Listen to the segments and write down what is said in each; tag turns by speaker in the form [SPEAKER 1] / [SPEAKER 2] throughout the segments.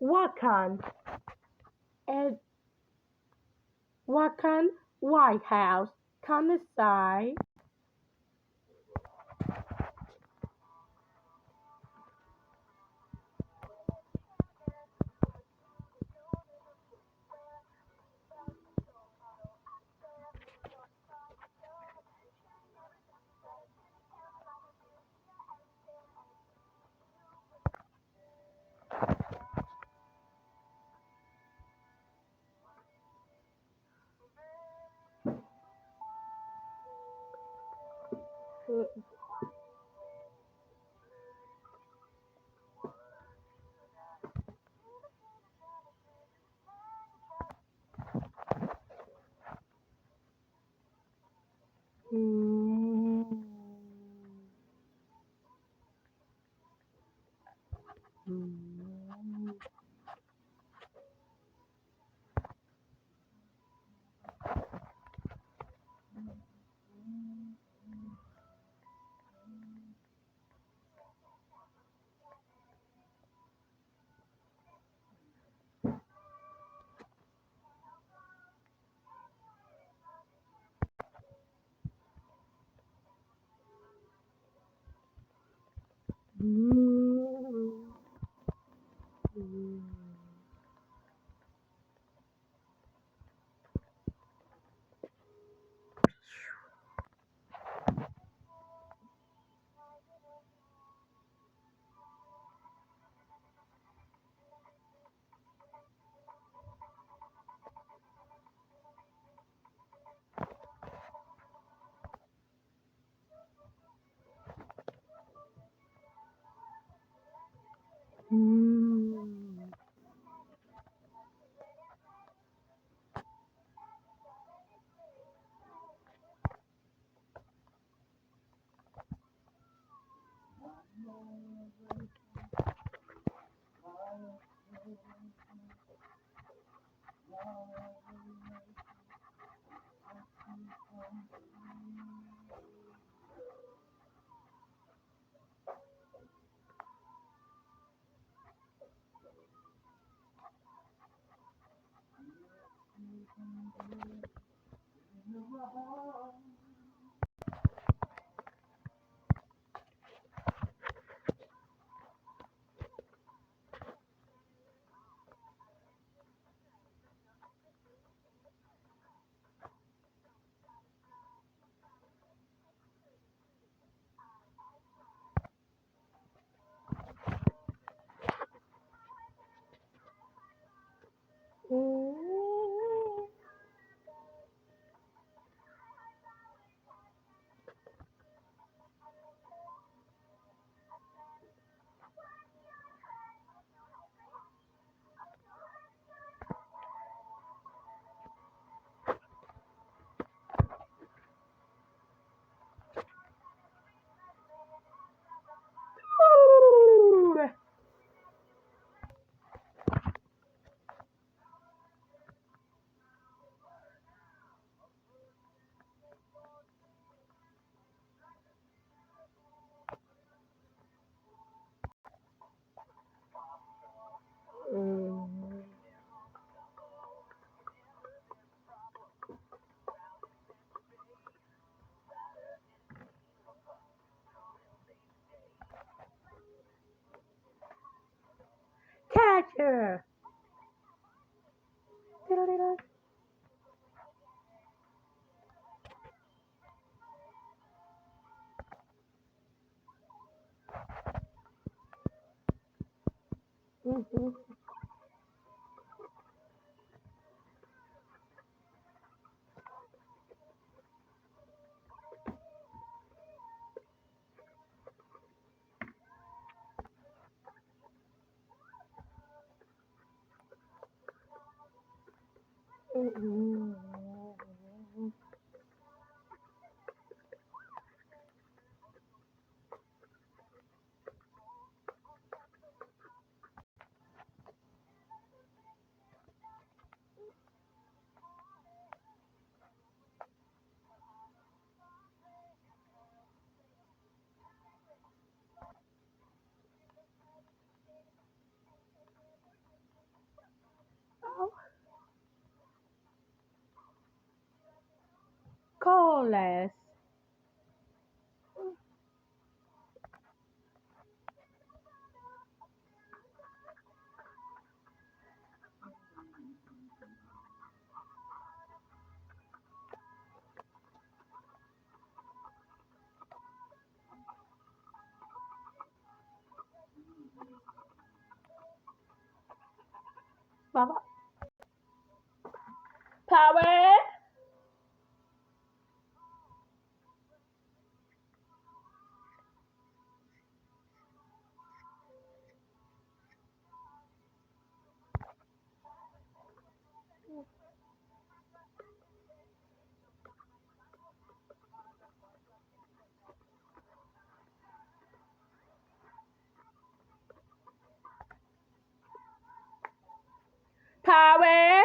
[SPEAKER 1] Wakan Ed Wakan White House Kansai. Catcher. Coalesce. Baba. Power. Power.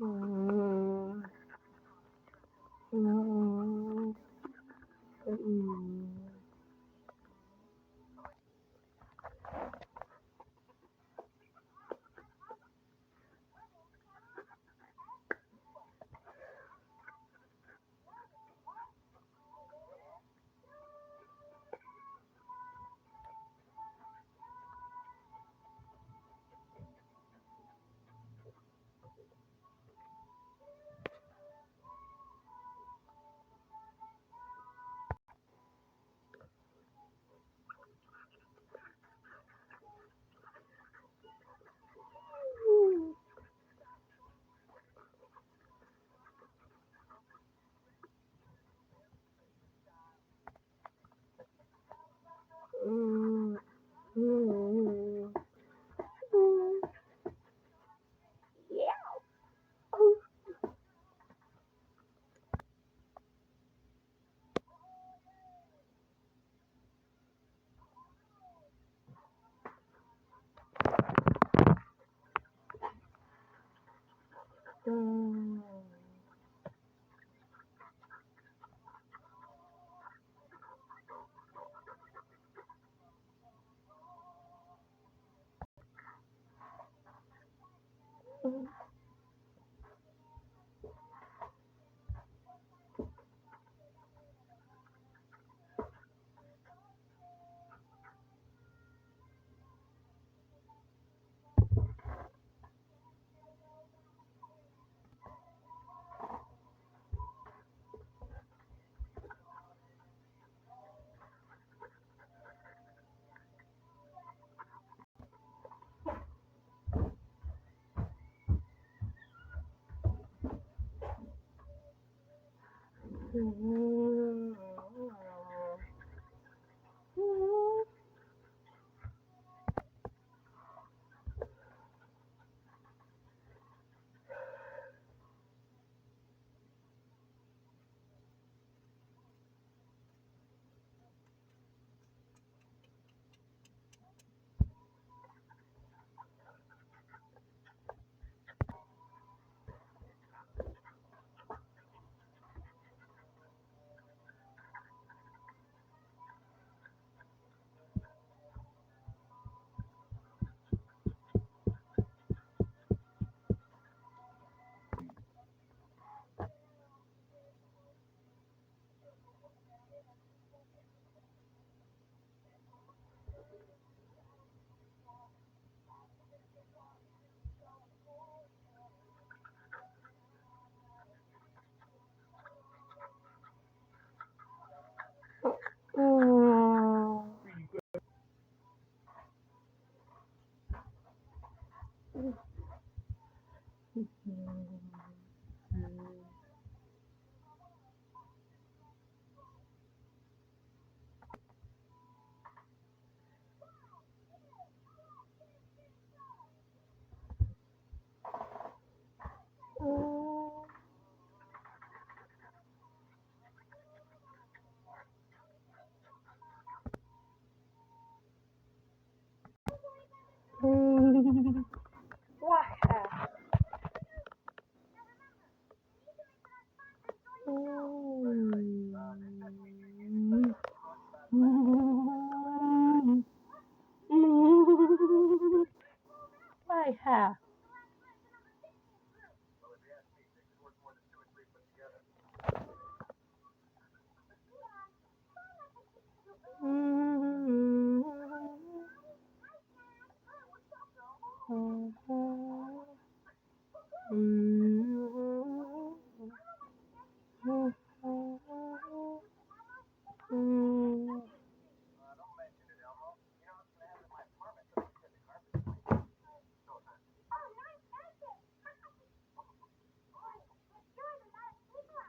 [SPEAKER 1] Mm. Mm. Mm. Mm. Mm. Mm. Yeah. Mm. Mm.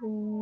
[SPEAKER 1] Water.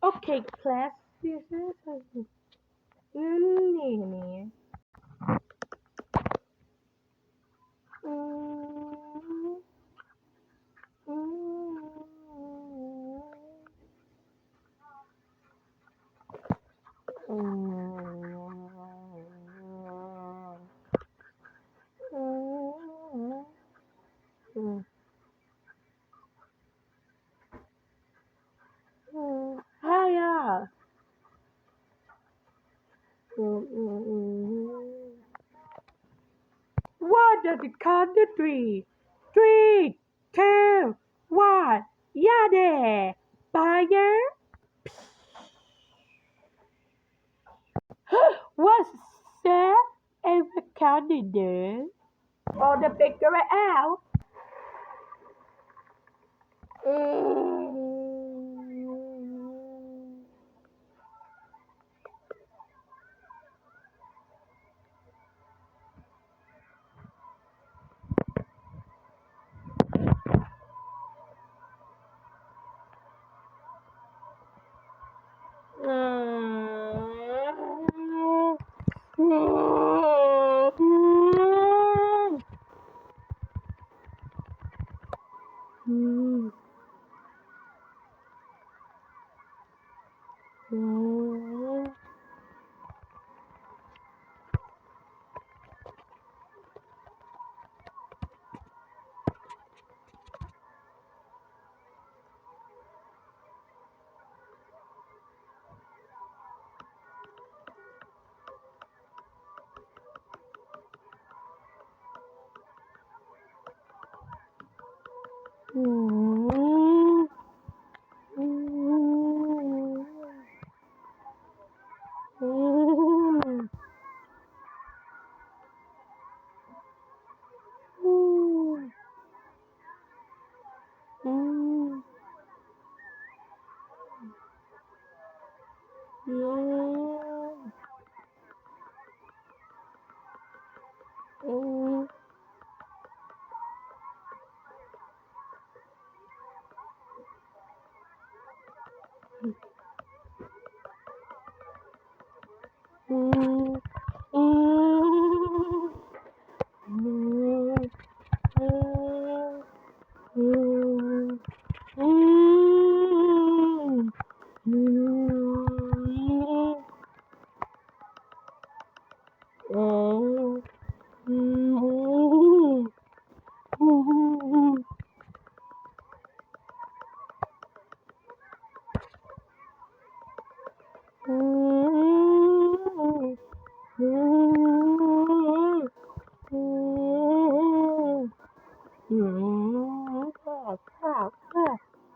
[SPEAKER 1] Okay, class. This isนี่Hiya. What does it count to three? 3, 2, 1. Yeah there. Fire. What's that? Ever counted there? Or the figure it out?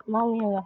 [SPEAKER 1] Mau ya?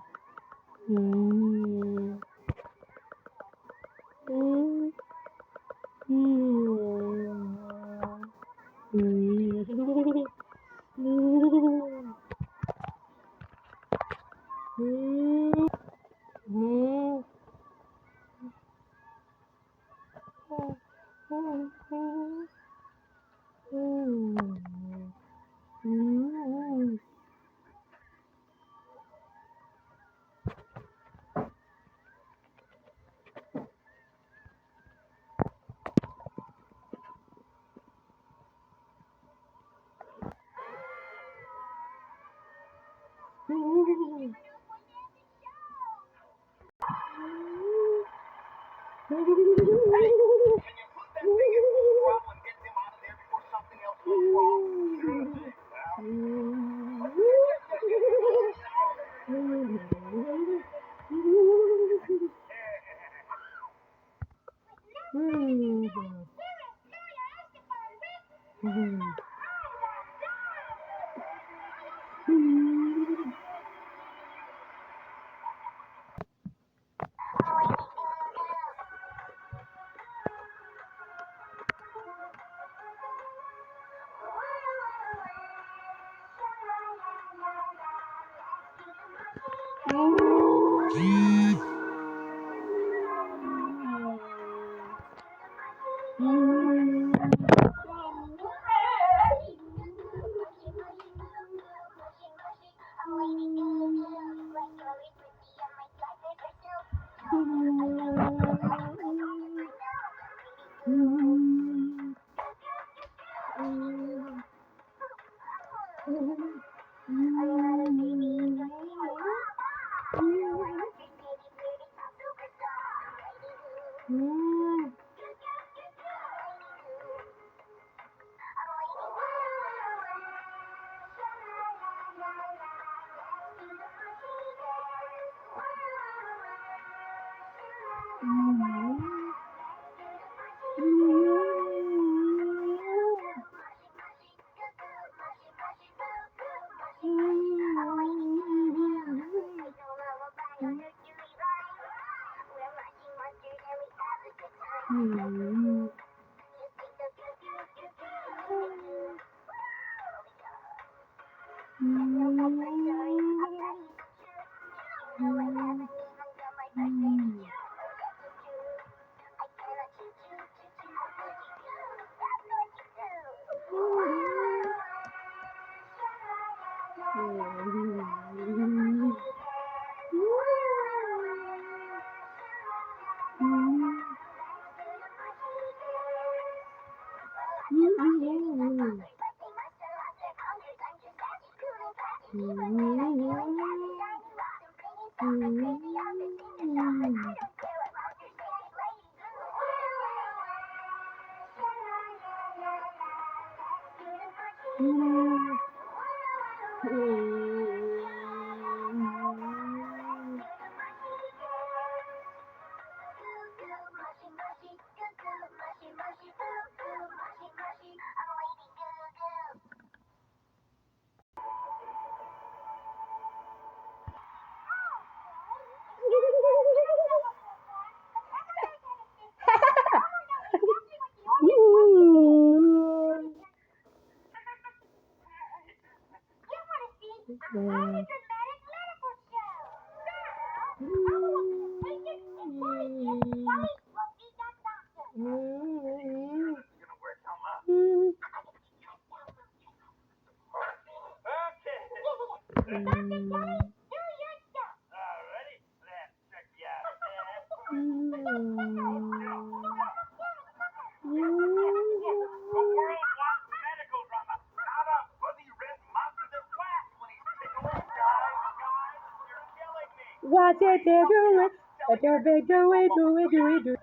[SPEAKER 1] What did they do? What did they do?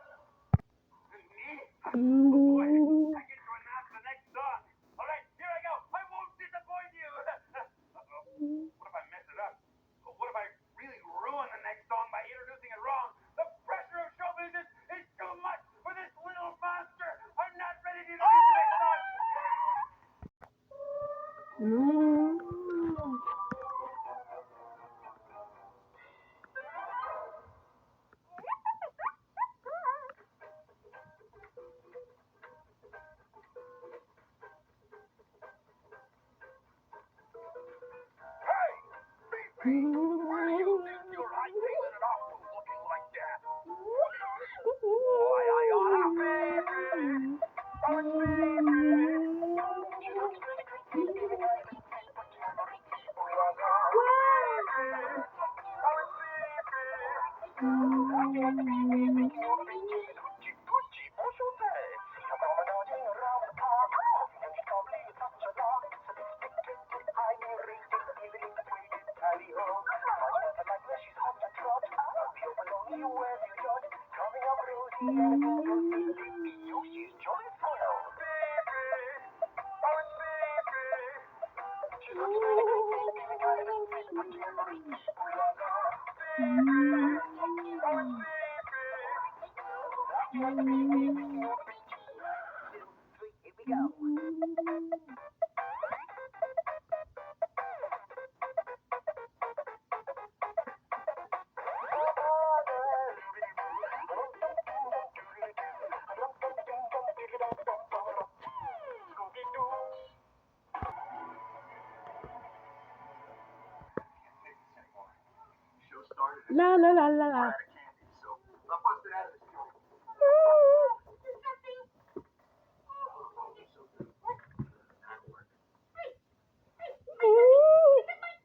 [SPEAKER 1] La la la la la.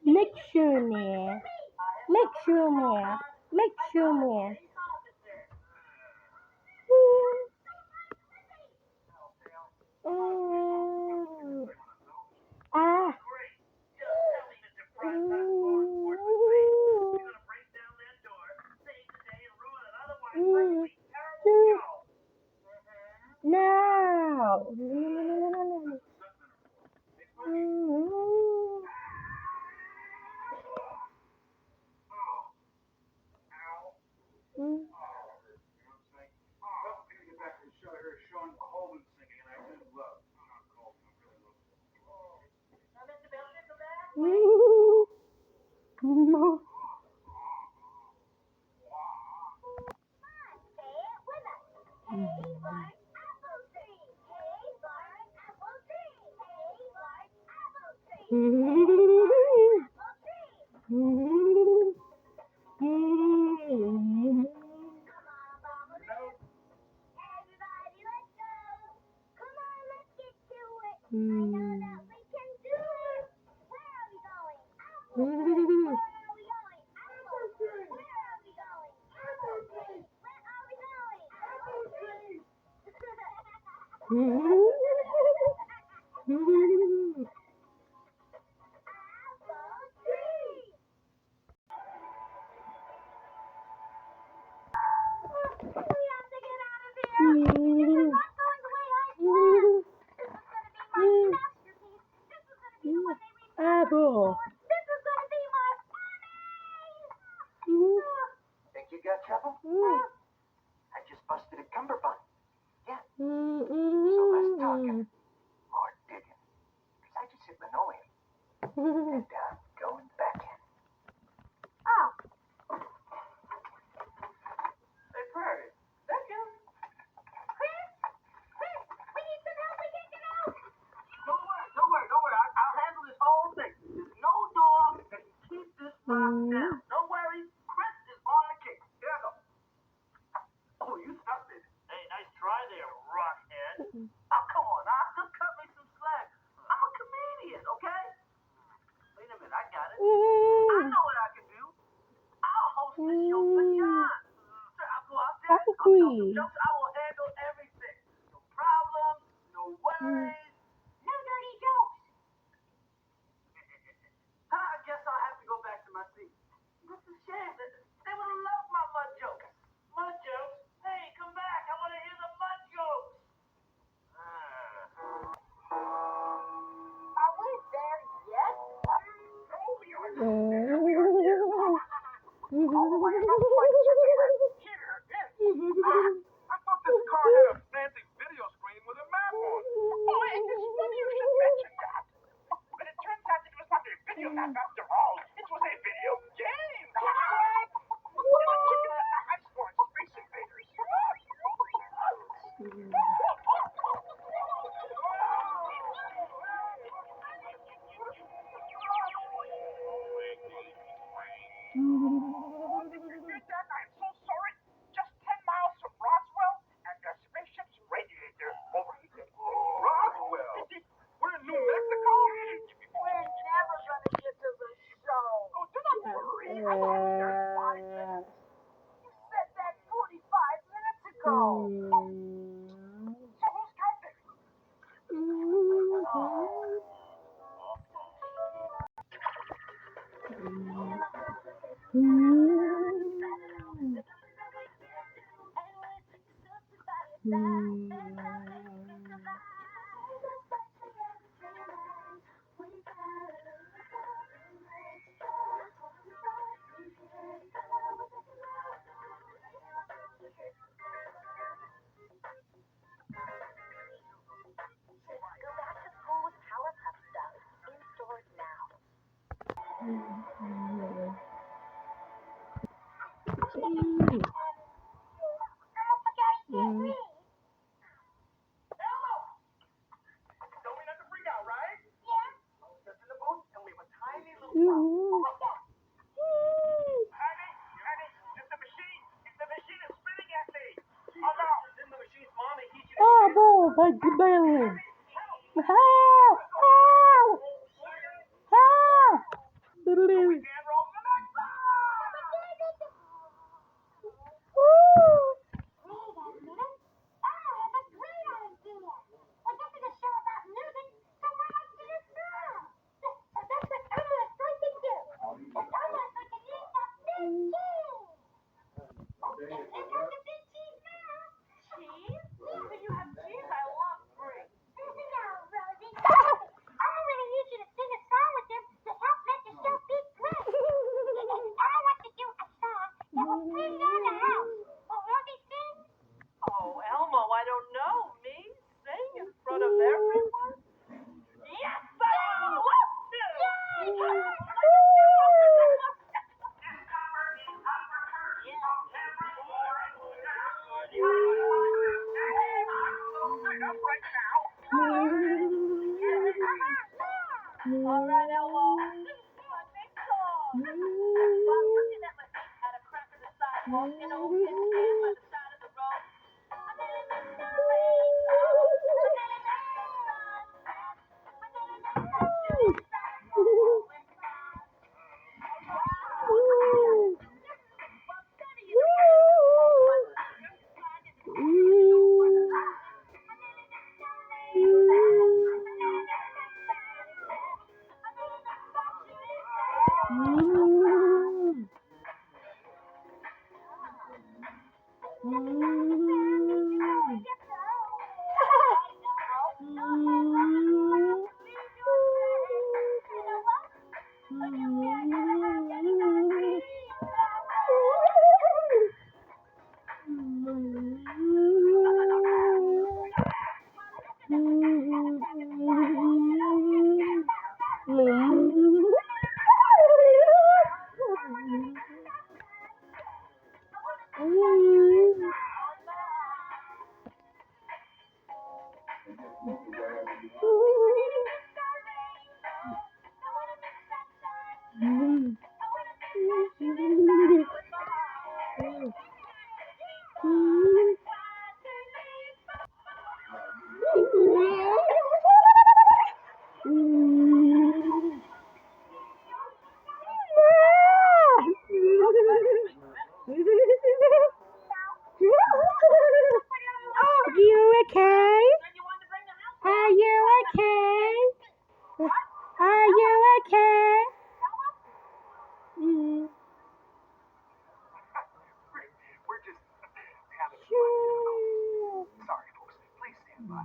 [SPEAKER 1] Lecture me. Lecture me. Lecture me. Ah. No. Apple.
[SPEAKER 2] Think you got trouble? I just busted a cummerbund. Yeah. So less talking, more digging. 'Cause I just hit linoleum. And I'm going back in.
[SPEAKER 3] Oh,
[SPEAKER 2] Hey, Prairie, that you?
[SPEAKER 3] Chris, we need some help. We can't get out.
[SPEAKER 2] Don't worry. I'll handle this whole thing. There's no door that can keep this box down. Don't worry, Chris is on the case. Here I go. Oh, you stuck it. Hey, nice try there, rockhead. Oh, come on, Oscar, cut me some slack. I'm a comedian, okay? Wait a minute, I got it. I know what I can do. I'll host this show for John. I'll go out there, I'll tell some jokes, I will handle everything. No problems, no worries.
[SPEAKER 3] No dirty jokes.
[SPEAKER 2] I guess I'll have to go back to my seat. That's a shame. They would have loved my mud jokes. Mud jokes? Hey, come back. I want to hear the mud jokes.
[SPEAKER 3] Are we there yet?
[SPEAKER 4] I thought this car had a fancy video screen with a map on it. Oh, it's funny you should mention that. But it turns out it was not a video map after all. It was a video game. It was chicken and the ice orange Space Invaders. Dad, I'm so sorry. Just 10 miles from Roswell, and the spaceship's radiator overheated. Roswell? We're in New Mexico?
[SPEAKER 3] We're never gonna get to the show.
[SPEAKER 4] Oh, do not worry. I will have you there in 5 minutes.
[SPEAKER 3] You said that 45 minutes ago.
[SPEAKER 4] So who's counting? Don't we have to freak out, right? Just in the booth, and we have a tiny little Honey, it's the machine. It's the machine that's spitting at me. Oh no, then the machine's mommy teaching
[SPEAKER 1] Oh no, my belly. Help! Help! Help!
[SPEAKER 4] Dan roll the next
[SPEAKER 2] Oh, Elmo, I don't know. Me? Sing in front of everyone? Yes, I love to!
[SPEAKER 4] up right now.
[SPEAKER 2] All right, Elmo. This is my big song. While looking at my feet at a crack in the sidewalk, an old kid stands by the side of the road.
[SPEAKER 1] Are you okay? Are you okay? Are you okay?
[SPEAKER 4] We're just having fun. Sorry, folks. Please stand by.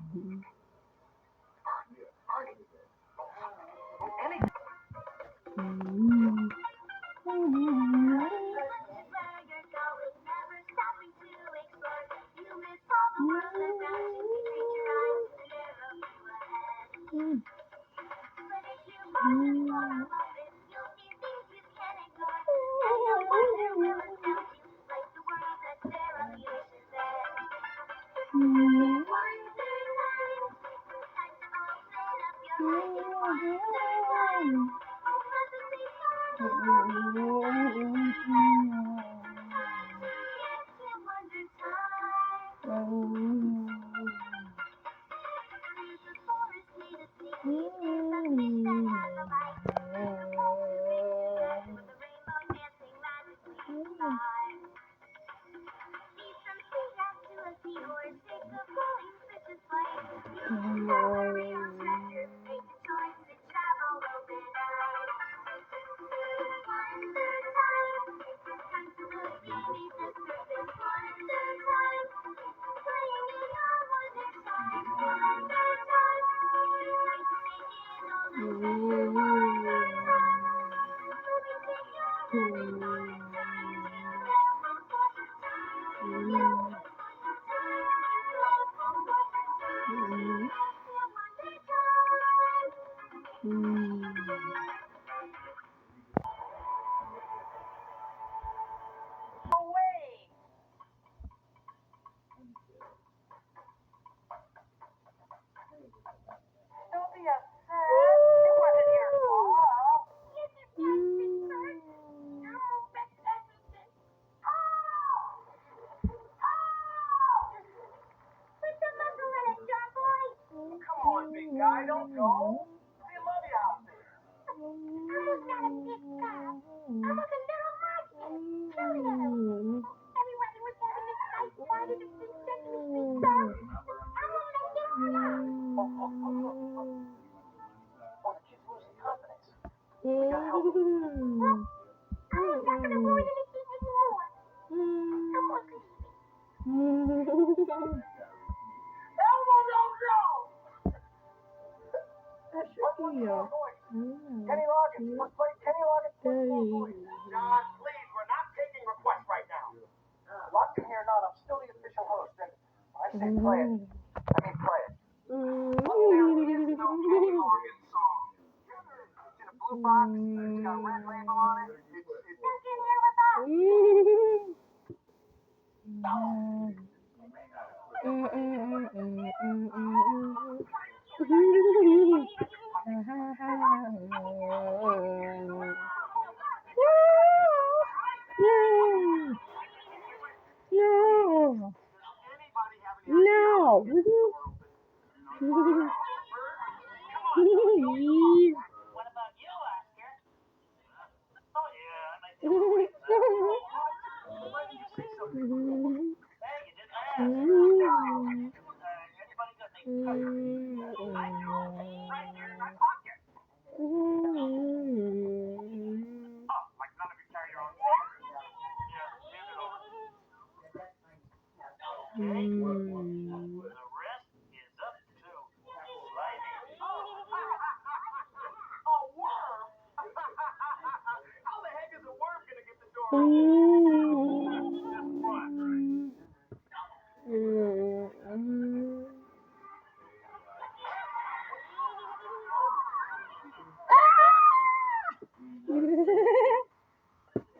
[SPEAKER 2] I don't know. They love you out there.
[SPEAKER 3] Elmo's not a big girl. Elmo's a little monster. Cute little. Everybody was having this nice party to see Sesame Street songs. Elmo made it fun.
[SPEAKER 2] Oh, the kid's losing confidence.
[SPEAKER 3] Elmo's not gonna ruin anything anymore. Elmo's leaving.
[SPEAKER 2] Elmo, don't go!
[SPEAKER 1] That should
[SPEAKER 2] What's
[SPEAKER 1] be
[SPEAKER 2] your
[SPEAKER 1] your.
[SPEAKER 2] voice? Kenny Loggins. Let's play Kenny Loggins. What's your voice? John, please, we're not taking requests right now. Locked in here or not, I'm still the official host. And when I say play it, I mean play it. Look, there is no Kenny Loggins song. It's in a blue box. It's got a red label on it.
[SPEAKER 3] Stuck in here with us.
[SPEAKER 1] No.
[SPEAKER 2] What about you, Oscar? Oh, yeah, I might be able to raise that. Why did you say something? Hey, you didn't ask. Anybody got any right here in my pocket. Oh, like none of you carry your own papers. Yeah, hand it over. Okay. The rest is up to Slimy. A worm? How the heck is a worm gonna get the door open? Just what?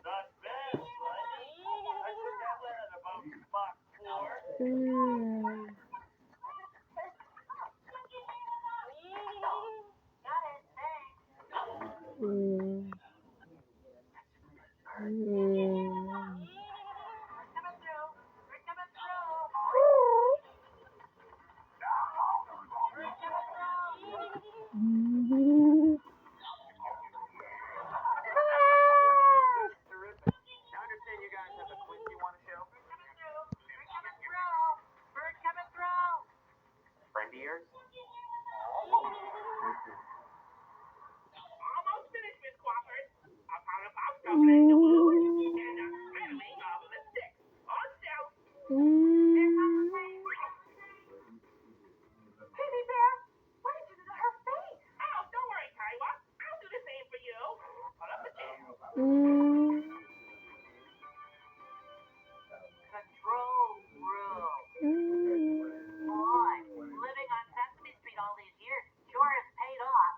[SPEAKER 2] Not bad, Slimy. I took that one at about spot 4.
[SPEAKER 3] Got it, thanks. We're coming through.
[SPEAKER 2] Terrific. Now I understand you guys have a quiz you want to show.
[SPEAKER 3] We're coming through. We're coming through.
[SPEAKER 2] Friend of yours?
[SPEAKER 4] Almost finished, Miss Crawford. I found a box opener in the blue and a smearing of lipstick. On sale.
[SPEAKER 3] Baby Bear, what did you do to her face?
[SPEAKER 4] Oh, don't worry, Kaiwa. I'll do the same for you. Pull up the chair.
[SPEAKER 3] Control room. Boy, living on Sesame Street all these years sure has paid off.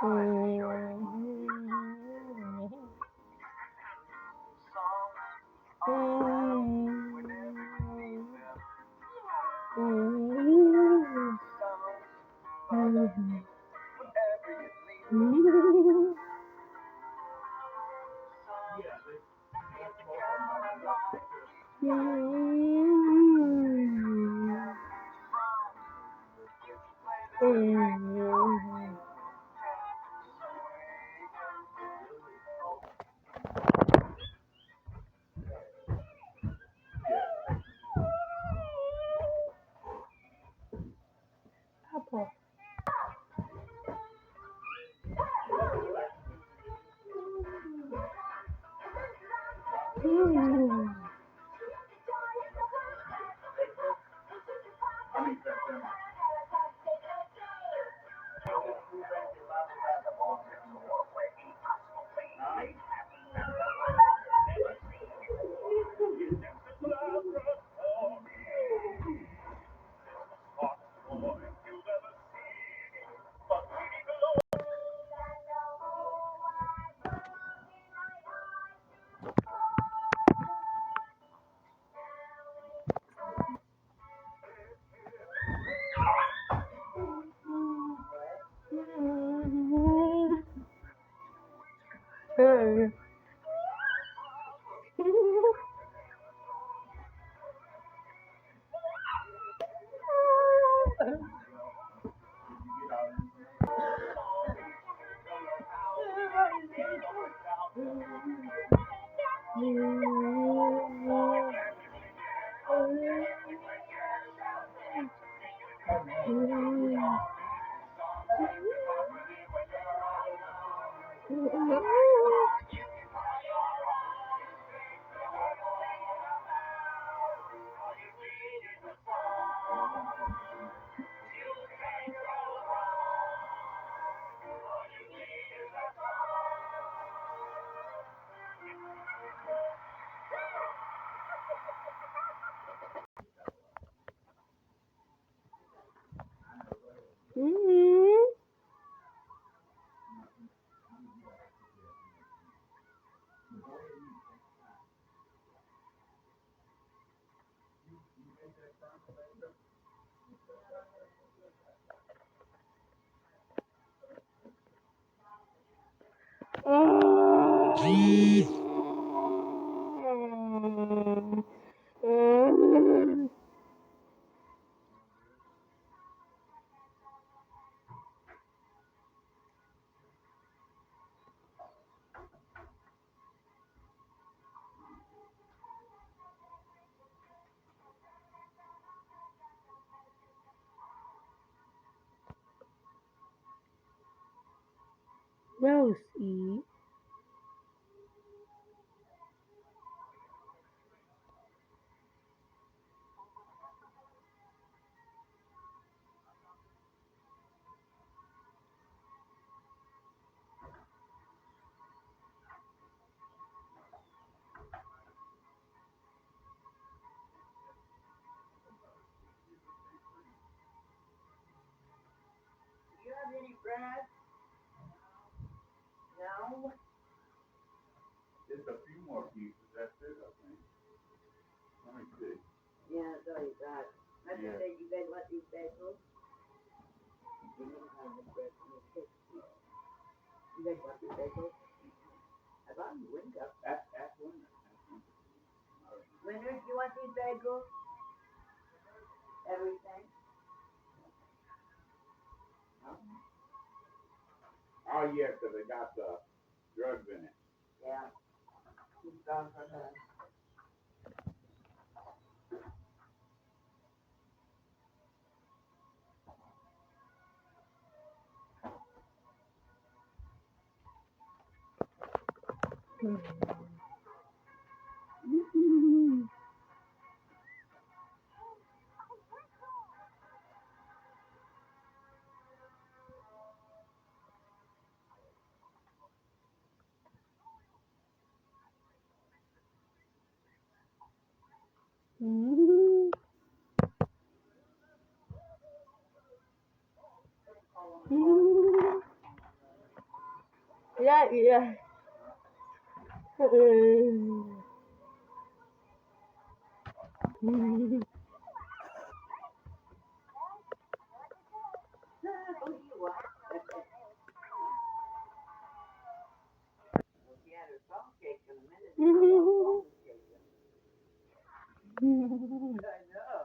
[SPEAKER 1] Apple. Rosie.
[SPEAKER 2] Do you have any bread? No?
[SPEAKER 4] Just a few more pieces, that's it, I think. Let me see.
[SPEAKER 2] Yeah, that's all you got. That's
[SPEAKER 4] Yeah.
[SPEAKER 2] what they, you guys want these bagels? You don't have the bread from the kids. You guys want these bagels? I bought them winter.
[SPEAKER 4] That's one.
[SPEAKER 2] Winter, do you want these bagels? Everything? No?
[SPEAKER 4] Oh, yeah, 'cause it got the drugs in it.
[SPEAKER 2] Yeah. She's gone for her. She had her phone shaking a minute ago. I know.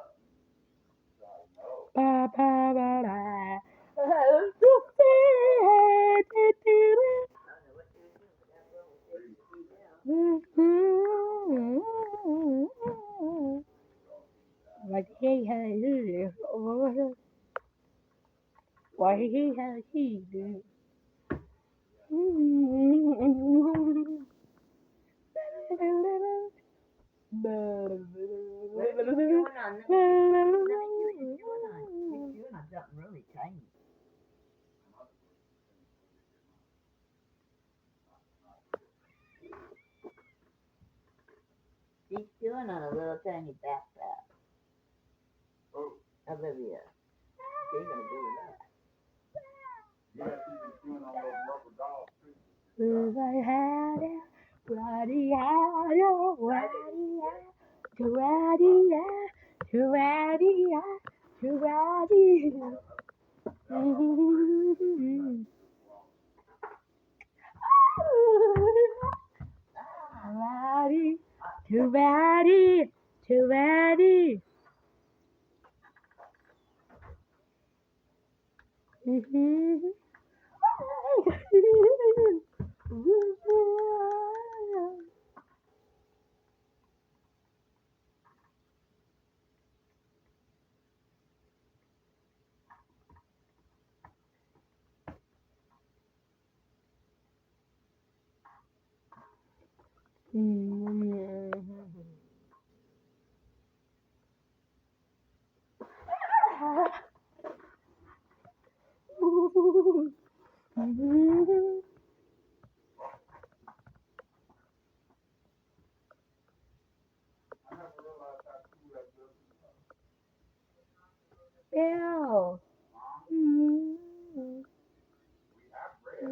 [SPEAKER 1] Ba ba ba ba.
[SPEAKER 2] I don't know what they were doing, but that girl was shaking the key down.
[SPEAKER 1] What he has, what he has, he do.
[SPEAKER 2] What are you doing on? Let me see what you're doing on. You're doing on something really tiny. She's doing on a little tiny backpack.
[SPEAKER 4] Oh,
[SPEAKER 2] Olivia. She's gonna do that.
[SPEAKER 4] yeah, she was doing on those rubber dolls too.
[SPEAKER 1] Too bad, too bad.
[SPEAKER 4] I never realized how cool that was.
[SPEAKER 1] Bill.
[SPEAKER 4] We have read that.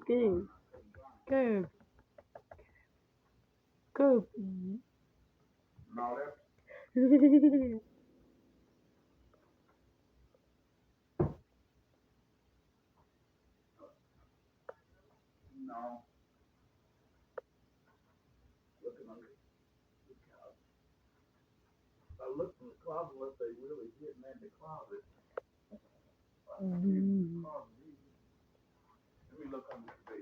[SPEAKER 1] Good. Good. Good.
[SPEAKER 4] No, that's no. Looking under. I looked in the closet unless they really hidden in the closet. Let me look under the bed.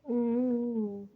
[SPEAKER 1] Mm.